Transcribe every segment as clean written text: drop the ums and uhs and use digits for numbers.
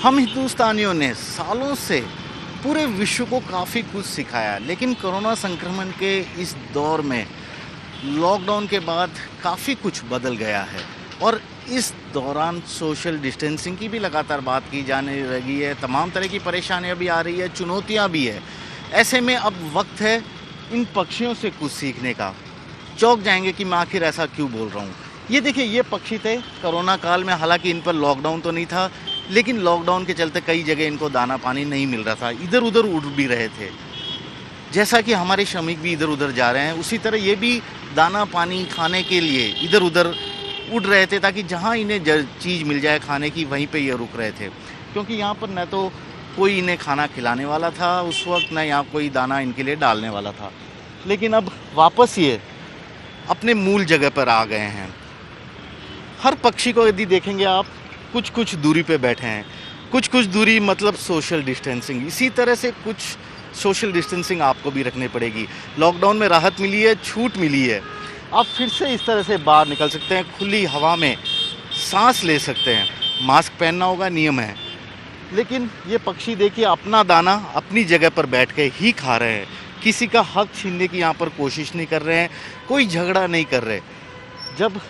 हम हिंदुस्तानियों ने सालों से पूरे विश्व को काफ़ी कुछ सिखाया, लेकिन कोरोना संक्रमण के इस दौर में लॉकडाउन के बाद काफ़ी कुछ बदल गया है और इस दौरान सोशल डिस्टेंसिंग की भी लगातार बात की जाने लगी है। तमाम तरह की परेशानियां भी आ रही है, चुनौतियां भी है। ऐसे में अब वक्त है इन पक्षियों से कुछ सीखने का। चौंक जाएंगे कि मैं आखिर ऐसा क्यों बोल रहा हूँ। ये देखिए, ये पक्षी थे कोरोना काल में, हालांकि इन पर लॉकडाउन तो नहीं था, लेकिन लॉकडाउन के चलते कई जगह इनको दाना पानी नहीं मिल रहा था, इधर उधर उड़ भी रहे थे। जैसा कि हमारे श्रमिक भी इधर उधर जा रहे हैं, उसी तरह ये भी दाना पानी खाने के लिए इधर उधर उड़ रहे थे, ताकि जहाँ इन्हें चीज़ मिल जाए खाने की वहीं पे ये रुक रहे थे। क्योंकि यहाँ पर न तो कोई इन्हें खाना खिलाने वाला था उस वक्त, न यहाँ कोई दाना इनके लिए डालने वाला था। लेकिन अब वापस ये अपने मूल जगह पर आ गए हैं। हर पक्षी को यदि देखेंगे आप, कुछ कुछ दूरी पे बैठे हैं। कुछ कुछ दूरी मतलब सोशल डिस्टेंसिंग। इसी तरह से कुछ सोशल डिस्टेंसिंग आपको भी रखनी पड़ेगी। लॉकडाउन में राहत मिली है, छूट मिली है, आप फिर से इस तरह से बाहर निकल सकते हैं, खुली हवा में सांस ले सकते हैं। मास्क पहनना होगा, नियम है। लेकिन ये पक्षी देखिए, अपना दाना अपनी जगह पर बैठ के ही खा रहे हैं। किसी का हक छीनने की यहाँ पर कोशिश नहीं कर रहे हैं, कोई झगड़ा नहीं कर रहे। जब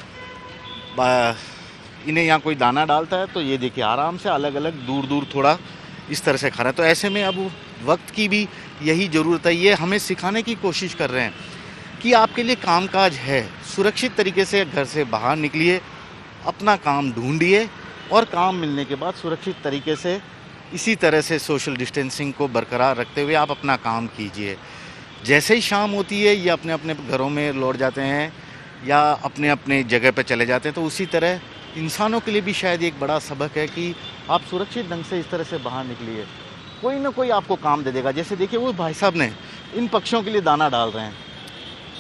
इन्हें यहाँ कोई दाना डालता है तो ये देखिए आराम से अलग अलग दूर दूर थोड़ा इस तरह से खा रहे हैं। तो ऐसे में अब वक्त की भी यही ज़रूरत है। ये हमें सिखाने की कोशिश कर रहे हैं कि आपके लिए कामकाज है, सुरक्षित तरीके से घर से बाहर निकलिए, अपना काम ढूंढिए और काम मिलने के बाद सुरक्षित तरीके से इसी तरह से सोशल डिस्टेंसिंग को बरकरार रखते हुए आप अपना काम कीजिए। जैसे ही शाम होती है, ये अपने अपने घरों में लौट जाते हैं या अपने अपने जगह पर चले जाते हैं। तो उसी तरह इंसानों के लिए भी शायद एक बड़ा सबक है कि आप सुरक्षित ढंग से इस तरह से बाहर निकलिए। कोई ना कोई आपको काम दे देगा। जैसे देखिए, वो भाई साहब ने इन पक्षियों के लिए दाना डाल रहे हैं।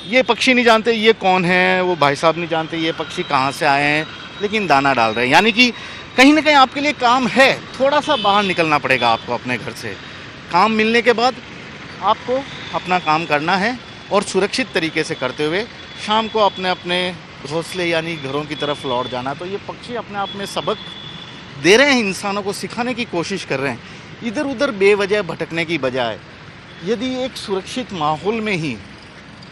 ये पक्षी नहीं जानते ये कौन है, वो भाई साहब नहीं जानते ये पक्षी कहाँ से आए हैं, लेकिन दाना डाल रहे हैं। यानी कि कहीं ना कहीं आपके लिए काम है। थोड़ा सा बाहर निकलना पड़ेगा आपको अपने घर से। काम मिलने के बाद आपको अपना काम करना है और सुरक्षित तरीके से करते हुए शाम को अपने अपने घोंसले यानी घरों की तरफ लौट जाना। तो ये पक्षी अपने आप में सबक दे रहे हैं, इंसानों को सिखाने की कोशिश कर रहे हैं। इधर उधर बेवजह भटकने की बजाय यदि एक सुरक्षित माहौल में ही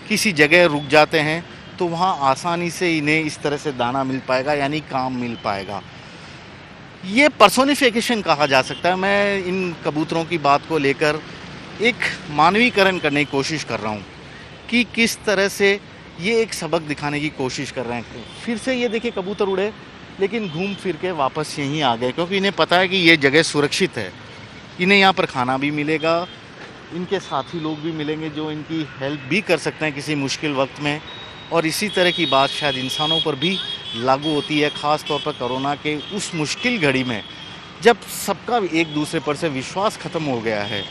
किसी जगह रुक जाते हैं तो वहाँ आसानी से इन्हें इस तरह से दाना मिल पाएगा, यानी काम मिल पाएगा। ये पर्सोनिफिकेशन कहा जा सकता है। मैं इन कबूतरों की बात को लेकर एक मानवीकरण करने की कोशिश कर रहा हूँ कि किस तरह से ये एक सबक दिखाने की कोशिश कर रहे हैं। फिर से ये देखिए, कबूतर उड़े लेकिन घूम फिर के वापस यहीं आ गए, क्योंकि इन्हें पता है कि ये जगह सुरक्षित है। इन्हें यहाँ पर खाना भी मिलेगा, इनके साथी लोग भी मिलेंगे जो इनकी हेल्प भी कर सकते हैं किसी मुश्किल वक्त में। और इसी तरह की बात शायद इंसानों पर भी लागू होती है, ख़ास तौर पर कोरोना के उस मुश्किल घड़ी में जब सबका एक दूसरे पर से विश्वास ख़त्म हो गया है।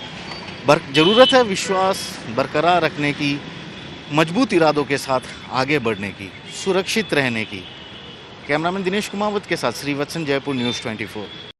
ज़रूरत है विश्वास बरकरार रखने की, मजबूत इरादों के साथ आगे बढ़ने की, सुरक्षित रहने की। कैमरामैन दिनेश कुमावत के साथ श्रीवत्सन, जयपुर न्यूज़ 24।